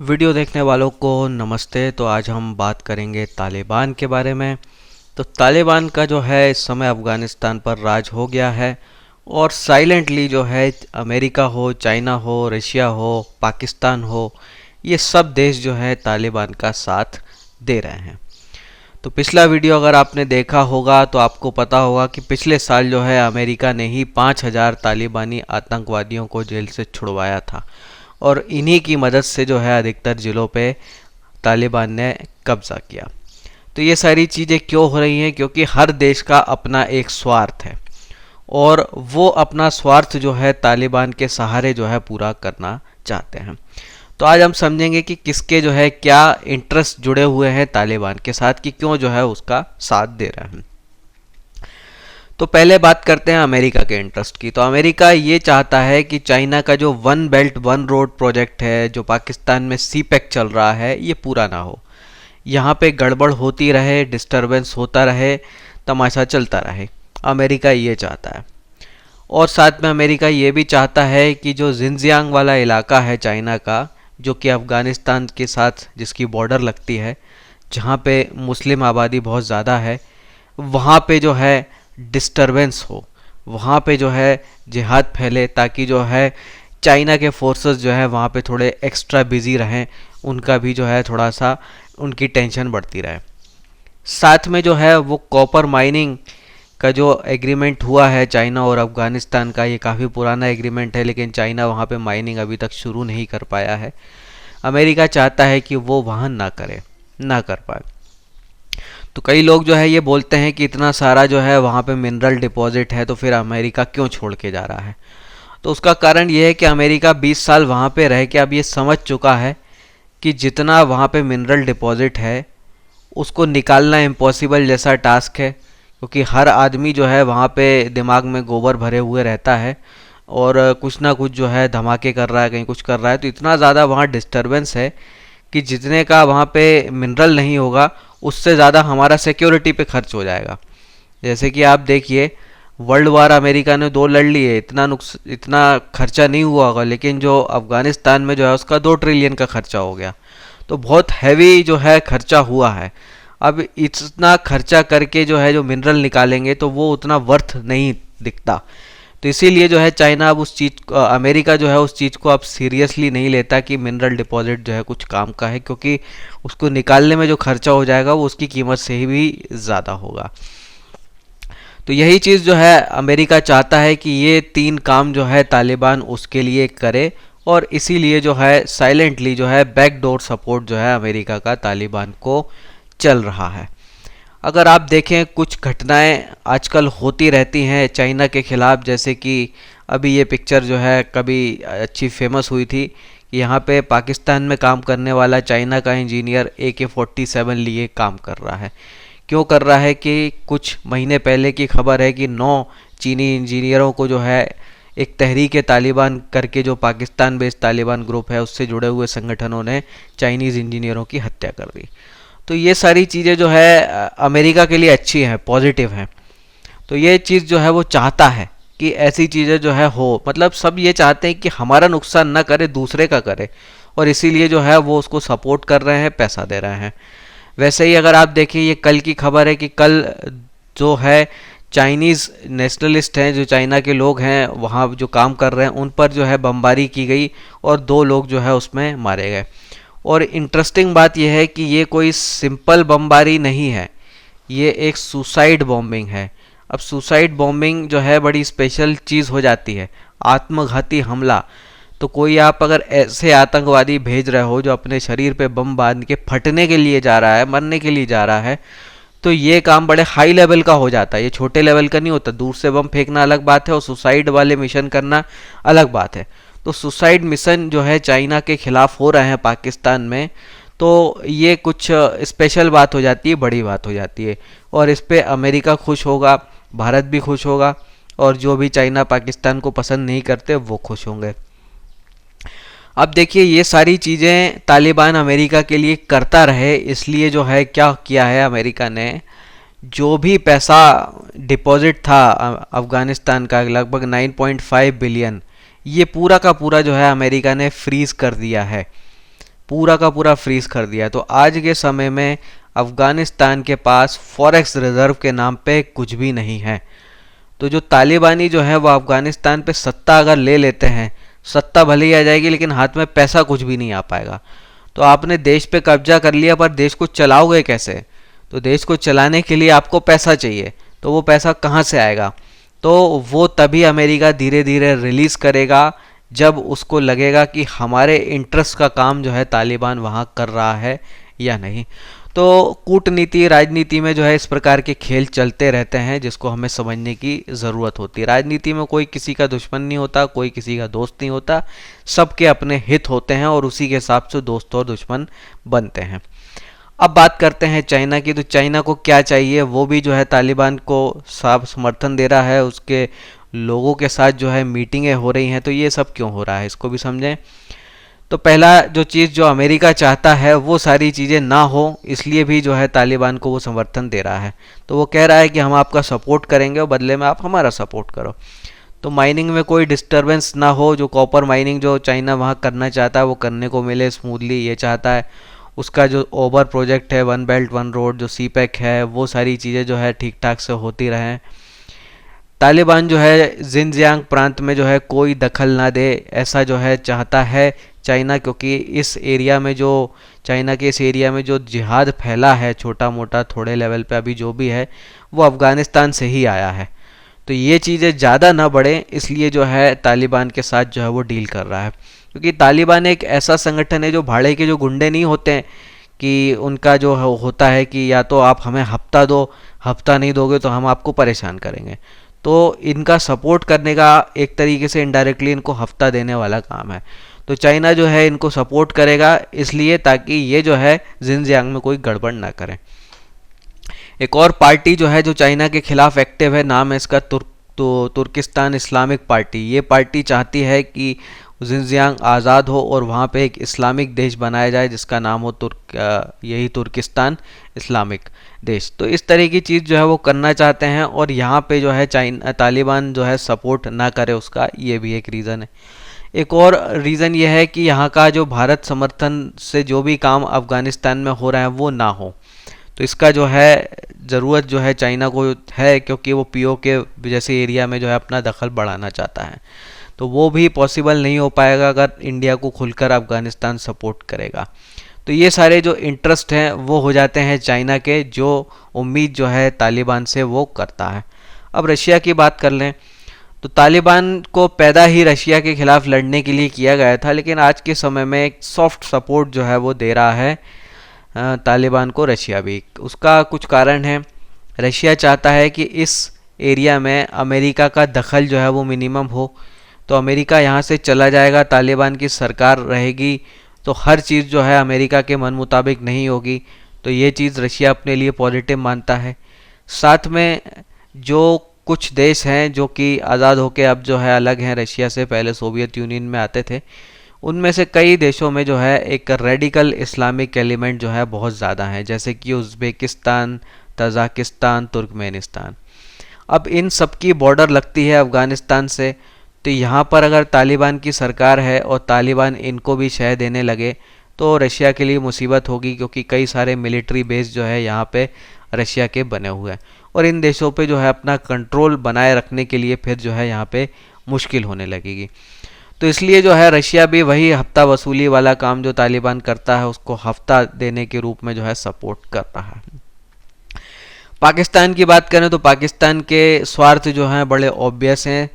Video देखने वालों को नमस्ते। तो आज हम बात करेंगे तालिबान के बारे में। तो तालिबान का जो है इस समय अफ़गानिस्तान पर राज हो गया है और साइलेंटली जो है अमेरिका हो, चाइना हो, रशिया हो, पाकिस्तान हो, ये सब देश जो है तालिबान का साथ दे रहे हैं। तो पिछला वीडियो अगर आपने देखा होगा तो आपको पता होगा कि पिछले साल जो है अमेरिका ने ही 5,000 तालिबानी आतंकवादियों को जेल से छुड़वाया था और इन्हीं की मदद से जो है अधिकतर ज़िलों पे तालिबान ने कब्ज़ा किया। तो ये सारी चीज़ें क्यों हो रही हैं? क्योंकि हर देश का अपना एक स्वार्थ है और वो अपना स्वार्थ जो है तालिबान के सहारे जो है पूरा करना चाहते हैं। तो आज हम समझेंगे कि किसके जो है क्या इंटरेस्ट जुड़े हुए हैं तालिबान के साथ, कि क्यों जो है उसका साथ दे रहे हैं। तो पहले बात करते हैं अमेरिका के इंटरेस्ट की। तो अमेरिका ये चाहता है कि चाइना का जो one belt one road project है, जो पाकिस्तान में सीपेक चल रहा है, ये पूरा ना हो। यहाँ पे गड़बड़ होती रहे, डिस्टरबेंस होता रहे, तमाशा चलता रहे। अमेरिका ये चाहता है। और साथ में अमेरिका ये भी चाहता है कि जो जिनजियांग वाला इलाका है चाइना का, जो कि अफ़गानिस्तान के साथ जिसकी बॉर्डर लगती है, जहाँ पे मुस्लिम आबादी बहुत ज़्यादा है, वहाँ पे जो है डिस्टरबेंस हो, वहाँ पे जो है जिहाद फैले, ताकि जो है चाइना के फोर्सेस जो है वहाँ पे थोड़े एक्स्ट्रा बिजी रहें, उनका भी जो है थोड़ा सा उनकी टेंशन बढ़ती रहे। साथ में जो है वो कॉपर माइनिंग का जो एग्रीमेंट हुआ है चाइना और अफ़गानिस्तान का, ये काफ़ी पुराना एग्रीमेंट है, लेकिन चाइना वहाँ पे माइनिंग अभी तक शुरू नहीं कर पाया है। अमेरिका चाहता है कि वो वहाँ ना कर पाए। तो कई लोग जो है ये बोलते हैं कि इतना सारा जो है वहाँ पे मिनरल डिपॉजिट है, तो फिर अमेरिका क्यों छोड़ के जा रहा है? तो उसका कारण ये है कि अमेरिका 20 साल वहाँ पे रह के अब ये समझ चुका है कि जितना वहाँ पे मिनरल डिपॉजिट है उसको निकालना इम्पॉसिबल जैसा टास्क है, क्योंकि हर आदमी जो है वहाँ पे दिमाग में गोबर भरे हुए रहता है और कुछ ना कुछ जो है धमाके कर रहा है, कहीं कुछ कर रहा है। तो इतना ज़्यादा वहाँ डिस्टरबेंस है कि जितने का वहाँ पे मिनरल नहीं होगा उससे ज़्यादा हमारा सिक्योरिटी पे खर्च हो जाएगा। जैसे कि आप देखिए, वर्ल्ड वार अमेरिका ने 2 लड़ लिए, इतना खर्चा नहीं हुआ होगा, लेकिन जो अफ़गानिस्तान में जो है उसका 2 ट्रिलियन का खर्चा हो गया। तो बहुत हैवी जो है खर्चा हुआ है। अब इतना खर्चा करके जो है जो मिनरल निकालेंगे तो वो उतना वर्थ नहीं दिखता। तो इसीलिए जो है चाइना अब अमेरिका जो है उस चीज़ को अब सीरियसली नहीं लेता कि मिनरल डिपॉजिट जो है कुछ काम का है, क्योंकि उसको निकालने में जो खर्चा हो जाएगा वो उसकी कीमत से ही भी ज़्यादा होगा। तो यही चीज़ जो है अमेरिका चाहता है कि ये 3 काम जो है तालिबान उसके लिए करे, और इसीलिए जो है साइलेंटली जो है बैकडोर सपोर्ट जो है अमेरिका का तालिबान को चल रहा है। अगर आप देखें, कुछ घटनाएं आजकल होती रहती हैं चाइना के ख़िलाफ़, जैसे कि अभी ये पिक्चर जो है कभी अच्छी फेमस हुई थी कि यहाँ पे पाकिस्तान में काम करने वाला चाइना का इंजीनियर AK-47 लिए काम कर रहा है। क्यों कर रहा है? कि कुछ महीने पहले की खबर है कि 9 चीनी इंजीनियरों को जो है एक तहरीक तालिबान करके, जो पाकिस्तान बेस्ड तालिबान ग्रुप है उससे जुड़े हुए संगठनों ने चाइनीज़ इंजीनियरों की हत्या कर दी। तो ये सारी चीज़ें जो है अमेरिका के लिए अच्छी हैं, पॉजिटिव हैं। तो ये चीज़ जो है वो चाहता है कि ऐसी चीज़ें जो है हो, मतलब सब ये चाहते हैं कि हमारा नुकसान ना करे, दूसरे का करे, और इसीलिए जो है वो उसको सपोर्ट कर रहे हैं, पैसा दे रहे हैं। वैसे ही अगर आप देखिए, ये कल की खबर है कि कल जो है चाइनीज़ नेशनलिस्ट हैं, जो चाइना के लोग हैं वहाँ जो काम कर रहे हैं, उन पर जो है बमबारी की गई और 2 लोग जो है उसमें मारे गए। और इंटरेस्टिंग बात यह है कि ये कोई सिंपल बमबारी नहीं है, ये एक सुसाइड बॉम्बिंग है। अब सुसाइड बॉम्बिंग जो है बड़ी स्पेशल चीज़ हो जाती है, आत्मघाती हमला। तो कोई आप अगर ऐसे आतंकवादी भेज रहे हो जो अपने शरीर पे बम बांध के फटने के लिए जा रहा है, मरने के लिए जा रहा है, तो ये काम बड़े हाई लेवल का हो जाता है, ये छोटे लेवल का नहीं होता। दूर से बम फेंकना अलग बात है और सुसाइड वाले मिशन करना अलग बात है। तो सुसाइड मिशन जो है चाइना के खिलाफ हो रहे हैं पाकिस्तान में, तो ये कुछ स्पेशल बात हो जाती है, बड़ी बात हो जाती है, और इस पे अमेरिका खुश होगा, भारत भी खुश होगा, और जो भी चाइना पाकिस्तान को पसंद नहीं करते वो खुश होंगे। अब देखिए, ये सारी चीज़ें तालिबान अमेरिका के लिए करता रहे, इसलिए जो है क्या किया है अमेरिका ने, जो भी पैसा डिपॉजिट था अफ़गानिस्तान का लगभग 9.5 बिलियन, ये पूरा का पूरा जो है अमेरिका ने फ्रीज़ कर दिया है। पूरा का पूरा फ्रीज कर दिया। तो आज के समय में अफगानिस्तान के पास फॉरेक्स रिजर्व के नाम पे कुछ भी नहीं है। तो जो तालिबानी जो है वो अफगानिस्तान पे सत्ता अगर ले लेते हैं, सत्ता भले ही आ जाएगी लेकिन हाथ में पैसा कुछ भी नहीं आ पाएगा। तो आपने देश पे कब्जा कर लिया पर देश को चलाओगे कैसे? तो देश को चलाने के लिए आपको पैसा चाहिए, तो वो पैसा कहाँ से आएगा? तो वो तभी अमेरिका धीरे धीरे रिलीज करेगा जब उसको लगेगा कि हमारे इंटरेस्ट का काम जो है तालिबान वहाँ कर रहा है या नहीं। तो कूटनीति राजनीति में जो है इस प्रकार के खेल चलते रहते हैं जिसको हमें समझने की ज़रूरत होती है। राजनीति में कोई किसी का दुश्मन नहीं होता, कोई किसी का दोस्त नहीं होता, सबके अपने हित होते हैं और उसी के हिसाब से दोस्त और दुश्मन बनते हैं। अब बात करते हैं चाइना की। तो चाइना को क्या चाहिए? वो भी जो है तालिबान को साफ समर्थन दे रहा है, उसके लोगों के साथ जो है मीटिंगें हो रही हैं। तो ये सब क्यों हो रहा है इसको भी समझें। तो पहला जो चीज़ जो अमेरिका चाहता है वो सारी चीज़ें ना हो, इसलिए भी जो है तालिबान को वो समर्थन दे रहा है। तो वो कह रहा है कि हम आपका सपोर्ट करेंगे और बदले में आप हमारा सपोर्ट करो। तो माइनिंग में कोई डिस्टरबेंस ना हो, जो कॉपर माइनिंग जो चाइना वहाँ करना चाहता है वो करने को मिले स्मूथली, ये चाहता है। उसका जो ओवर प्रोजेक्ट है, वन बेल्ट वन रोड, जो सीपैक है, वो सारी चीज़ें जो है ठीक ठाक से होती रहें। तालिबान जो है जिनजियांग प्रांत में जो है कोई दखल ना दे, ऐसा जो है चाहता है चाइना, क्योंकि इस एरिया में जो चाइना के इस एरिया में जो जिहाद फैला है छोटा मोटा थोड़े लेवल पे अभी जो भी है वो अफ़गानिस्तान से ही आया है। तो ये चीज़ें ज़्यादा ना बढ़े, इसलिए जो है तालिबान के साथ जो है वो डील कर रहा है। क्योंकि तालिबान एक ऐसा संगठन है जो भाड़े के जो गुंडे नहीं होते हैं कि उनका जो होता है कि या तो आप हमें हफ्ता दो, हफ्ता नहीं दोगे तो हम आपको परेशान करेंगे। तो इनका सपोर्ट करने का एक तरीके से इनडायरेक्टली इनको हफ्ता देने वाला काम है। तो चाइना जो है इनको सपोर्ट करेगा इसलिए ताकि ये जो है जिनजियांग में कोई गड़बड़ ना करें। एक और पार्टी जो है जो चाइना के खिलाफ एक्टिव है, नाम है इसका तुर्किस्तान इस्लामिक पार्टी। ये पार्टी चाहती है कि जिनजियांग आज़ाद हो और वहाँ पे एक इस्लामिक देश बनाया जाए जिसका नाम हो यही तुर्किस्तान इस्लामिक देश। तो इस तरह की चीज़ जो है वो करना चाहते हैं और यहाँ पे जो है चाइना तालिबान जो है सपोर्ट ना करे, उसका ये भी एक रीज़न है। एक और रीज़न ये है कि यहाँ का जो भारत समर्थन से जो भी काम अफ़गानिस्तान में हो रहा है वो ना हो। तो इसका जो है ज़रूरत जो है चाइना को है, क्योंकि वो पीओके जैसे एरिया में जो है अपना दखल बढ़ाना चाहता है। तो वो भी पॉसिबल नहीं हो पाएगा अगर इंडिया को खुलकर अफ़गानिस्तान सपोर्ट करेगा। तो ये सारे जो इंटरेस्ट हैं वो हो जाते हैं चाइना के, जो उम्मीद जो है तालिबान से वो करता है। अब रशिया की बात कर लें तो तालिबान को पैदा ही रशिया के खिलाफ लड़ने के लिए किया गया था, लेकिन आज के समय में एक सॉफ्ट सपोर्ट जो है वो दे रहा है तालिबान को रशिया भी। उसका कुछ कारण है। रशिया चाहता है कि इस एरिया में अमेरिका का दखल जो है वो मिनिमम हो। तो अमेरिका यहाँ से चला जाएगा, तालिबान की सरकार रहेगी, तो हर चीज़ जो है अमेरिका के मन मुताबिक नहीं होगी। तो ये चीज़ रशिया अपने लिए पॉजिटिव मानता है। साथ में जो कुछ देश हैं जो कि आज़ाद होके अब जो है अलग हैं रशिया से, पहले सोवियत यूनियन में आते थे, उनमें से कई देशों में जो है एक रेडिकल इस्लामिक एलिमेंट जो है बहुत ज़्यादा है, जैसे कि उज़्बेकिस्तान, तजाकिस्तान, तुर्कमेनिस्तान। अब इन सब की बॉर्डर लगती है अफ़गानिस्तान से। तो यहाँ पर अगर तालिबान की सरकार है और तालिबान इनको भी शह देने लगे तो रशिया के लिए मुसीबत होगी, क्योंकि कई सारे मिलिट्री बेस जो है यहाँ पे रशिया के बने हुए हैं और इन देशों पे जो है अपना कंट्रोल बनाए रखने के लिए फिर जो है यहाँ पे मुश्किल होने लगेगी। तो इसलिए जो है रशिया भी वही हफ्ता वसूली वाला काम जो तालिबान करता है उसको हफ्ता देने के रूप में जो है सपोर्ट कर रहा है। पाकिस्तान की बात करें तो पाकिस्तान के स्वार्थ जो हैं बड़े ऑब्वियस हैं।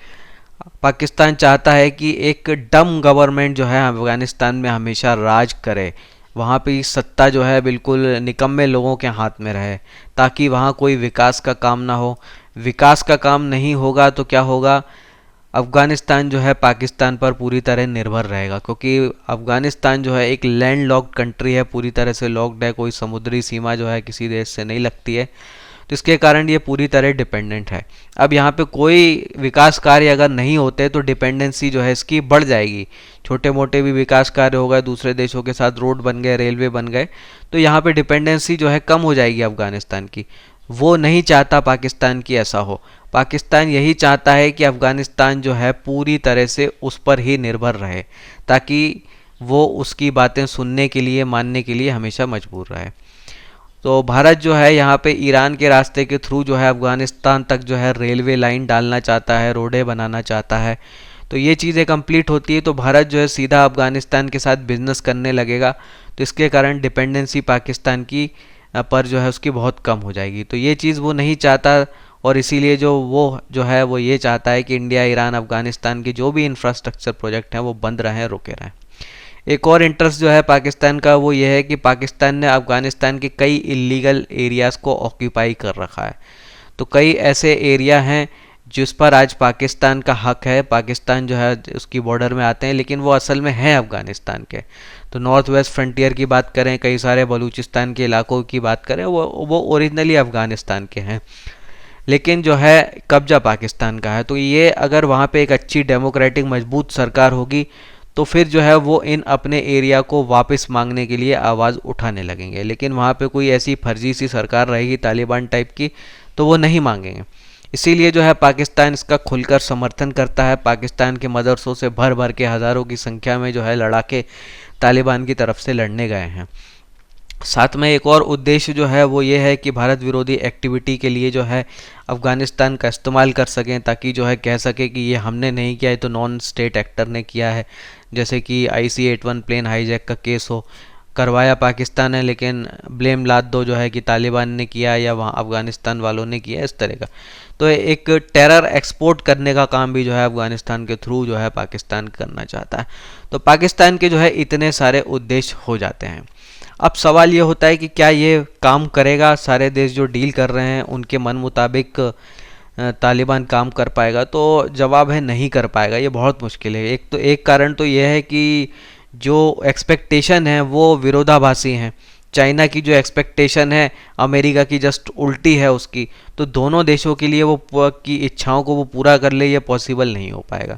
पाकिस्तान चाहता है कि एक डम गवर्नमेंट जो है अफ़गानिस्तान में हमेशा राज करे, वहाँ पे सत्ता जो है बिल्कुल निकम्मे लोगों के हाथ में रहे, ताकि वहाँ कोई विकास का काम ना हो। विकास का काम नहीं होगा तो क्या होगा, अफ़गानिस्तान जो है पाकिस्तान पर पूरी तरह निर्भर रहेगा, क्योंकि अफ़गानिस्तान जो है एक लैंड लॉक्ड कंट्री है, पूरी तरह से लॉक्ड है, कोई समुद्री सीमा जो है किसी देश से नहीं लगती है। तो इसके कारण ये पूरी तरह डिपेंडेंट है। अब यहाँ पे कोई विकास कार्य अगर नहीं होते तो डिपेंडेंसी जो है इसकी बढ़ जाएगी। छोटे मोटे भी विकास कार्य हो गए, दूसरे देशों के साथ रोड बन गए, रेलवे बन गए, तो यहाँ पे डिपेंडेंसी जो है कम हो जाएगी अफ़गानिस्तान की। वो नहीं चाहता पाकिस्तान की ऐसा हो। पाकिस्तान यही चाहता है कि अफ़गानिस्तान जो है पूरी तरह से उस पर ही निर्भर रहे, ताकि वो उसकी बातें सुनने के लिए, मानने के लिए हमेशा मजबूर रहे। तो भारत जो है यहाँ पे ईरान के रास्ते के थ्रू जो है अफ़गानिस्तान तक जो है रेलवे लाइन डालना चाहता है, रोडें बनाना चाहता है। तो ये चीज़ें कंप्लीट होती है तो भारत जो है सीधा अफ़गानिस्तान के साथ बिजनेस करने लगेगा। तो इसके कारण डिपेंडेंसी पाकिस्तान की पर जो है उसकी बहुत कम हो जाएगी। तो ये चीज़ वो नहीं चाहता, और इसीलिए जो है वो ये चाहता है कि इंडिया, ईरान, अफ़गानिस्तान के जो भी इंफ्रास्ट्रक्चर प्रोजेक्ट हैं वो बंद रहें, रुके रहें। एक और इंटरेस्ट जो है पाकिस्तान का वो ये है कि पाकिस्तान ने अफ़गानिस्तान के कई इलीगल एरियाज़ को ऑक्यूपाई कर रखा है। तो कई ऐसे एरिया हैं जिस पर आज पाकिस्तान का हक है, पाकिस्तान जो है उसकी बॉर्डर में आते हैं, लेकिन वो असल में हैं अफ़गानिस्तान के। तो नॉर्थ वेस्ट फ्रंटियर की बात करें, कई सारे बलूचिस्तान के इलाकों की बात करें, वो ओरिजिनली अफ़गानिस्तान के हैं, लेकिन जो है कब्जा पाकिस्तान का है। तो ये अगर वहाँ पे एक अच्छी डेमोक्रेटिक मजबूत सरकार होगी तो फिर जो है वो इन अपने एरिया को वापस मांगने के लिए आवाज़ उठाने लगेंगे। लेकिन वहाँ पे कोई ऐसी फर्जी सी सरकार रहेगी तालिबान टाइप की, तो वो नहीं मांगेंगे। इसीलिए जो है पाकिस्तान इसका खुलकर समर्थन करता है। पाकिस्तान के मदरसों से भर भर के हज़ारों की संख्या में जो है लड़ाके तालिबान की तरफ से लड़ने गए हैं। साथ में एक और उद्देश्य जो है वो ये है कि भारत विरोधी एक्टिविटी के लिए जो है अफ़गानिस्तान का इस्तेमाल कर सकें, ताकि जो है कह सके कि ये हमने नहीं किया, ये तो नॉन स्टेट एक्टर ने किया है। जैसे कि IC-81 प्लेन हाईजैक का केस हो, करवाया पाकिस्तान है, लेकिन ब्लेम लाद दो जो है कि तालिबान ने किया या वहाँ अफ़गानिस्तान वालों ने किया, इस तरह का। तो एक टेरर एक्सपोर्ट करने का काम भी जो है अफ़गानिस्तान के थ्रू जो है पाकिस्तान करना चाहता है। तो पाकिस्तान के जो है इतने सारे उद्देश्य हो जाते हैं। अब सवाल ये होता है कि क्या ये काम करेगा, सारे देश जो डील कर रहे हैं उनके मन मुताबिक तालिबान काम कर पाएगा? तो जवाब है नहीं कर पाएगा, ये बहुत मुश्किल है। एक कारण तो ये है कि जो एक्सपेक्टेशन है वो विरोधाभासी हैं। चाइना की जो एक्सपेक्टेशन है अमेरिका की जस्ट उल्टी है उसकी। तो दोनों देशों के लिए वो की इच्छाओं को वो पूरा कर ले, ये पॉसिबल नहीं हो पाएगा।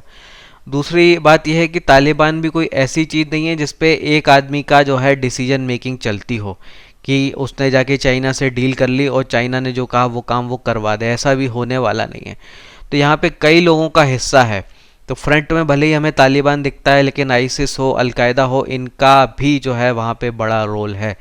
दूसरी बात यह है कि तालिबान भी कोई ऐसी चीज़ नहीं है जिसपे एक आदमी का जो है डिसीजन मेकिंग चलती हो, कि उसने जाके चाइना से डील कर ली और चाइना ने जो कहा वो काम वो करवा दे, ऐसा भी होने वाला नहीं है। तो यहाँ पे कई लोगों का हिस्सा है। तो फ्रंट में भले ही हमें तालिबान दिखता है, लेकिन आईसिस हो, अलकायदा हो, इनका भी जो है वहाँ पे बड़ा रोल है।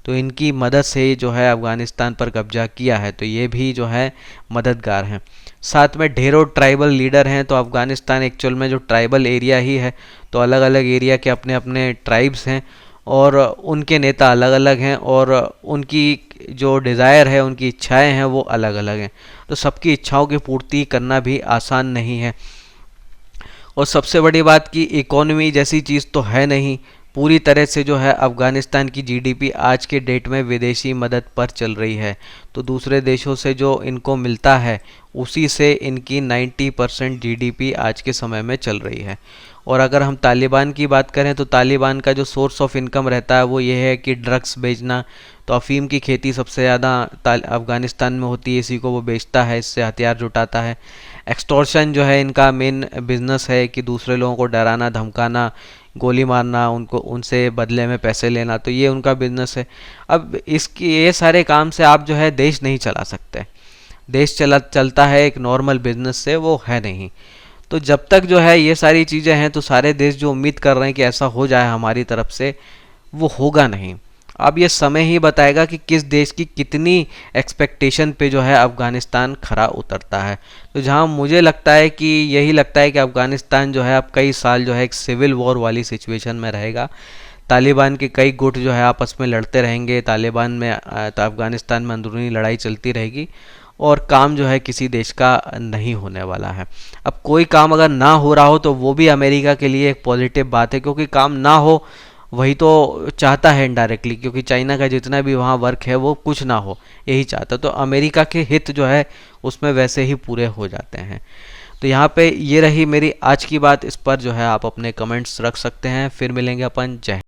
तो इनकी मदद से जो है अफ़गानिस्तान पर कब्जा किया है, तो ये भी जो है मददगार हैं। साथ में ढेरों ट्राइबल लीडर हैं। तो अफ़गानिस्तान एक्चुअल में जो ट्राइबल एरिया ही है, तो अलग अलग एरिया के अपने अपने ट्राइब्स हैं और उनके नेता अलग अलग हैं, और उनकी जो डिज़ायर है, उनकी इच्छाएं हैं वो अलग अलग हैं। तो सबकी इच्छाओं की पूर्ति करना भी आसान नहीं है। और सबसे बड़ी बात कि इकोनॉमी जैसी चीज़ तो है नहीं। पूरी तरह से जो है अफ़गानिस्तान की GDP आज के डेट में विदेशी मदद पर चल रही है। तो दूसरे देशों से जो इनको मिलता है उसी से इनकी 90% GDP आज के समय में चल रही है। और अगर हम तालिबान की बात करें तो तालिबान का जो सोर्स ऑफ इनकम रहता है वो ये है कि ड्रग्स बेचना। तो अफ़ीम की खेती सबसे ज़्यादा अफ़गानिस्तान में होती है, इसी को वो बेचता है, इससे हथियार जुटाता है। एक्सटॉर्शन जो है इनका मेन बिजनेस है, कि दूसरे लोगों को डराना, धमकाना, गोली मारना, उनको उनसे बदले में पैसे लेना। तो ये उनका बिजनेस है। अब इसकी ये सारे काम से आप जो है देश नहीं चला सकते। देश चलता है एक नॉर्मल बिजनेस से, वो है नहीं। तो जब तक जो है ये सारी चीज़ें हैं तो सारे देश जो उम्मीद कर रहे हैं कि ऐसा हो जाए हमारी तरफ से, वो होगा नहीं। अब ये समय ही बताएगा कि किस देश की कितनी एक्सपेक्टेशन पे जो है अफ़गानिस्तान खरा उतरता है। तो जहाँ मुझे लगता है कि यही लगता है कि अफ़गानिस्तान जो है अब कई साल जो है एक सिविल वॉर वाली सिचुएशन में रहेगा। तालिबान के कई गुट जो है आपस में लड़ते रहेंगे, तालिबान में अफ़गानिस्तान में अंदरूनी लड़ाई चलती रहेगी, और काम जो है किसी देश का नहीं होने वाला है। अब कोई काम अगर ना हो रहा हो तो वो भी अमेरिका के लिए एक पॉजिटिव बात है, क्योंकि काम ना हो वही तो चाहता है इनडायरेक्टली, क्योंकि चाइना का जितना भी वहाँ वर्क है वो कुछ ना हो, यही चाहता। तो अमेरिका के हित जो है उसमें वैसे ही पूरे हो जाते हैं। तो यहाँ पे ये रही मेरी आज की बात। इस पर जो है आप अपने कमेंट्स रख सकते हैं। फिर मिलेंगे अपन। जय।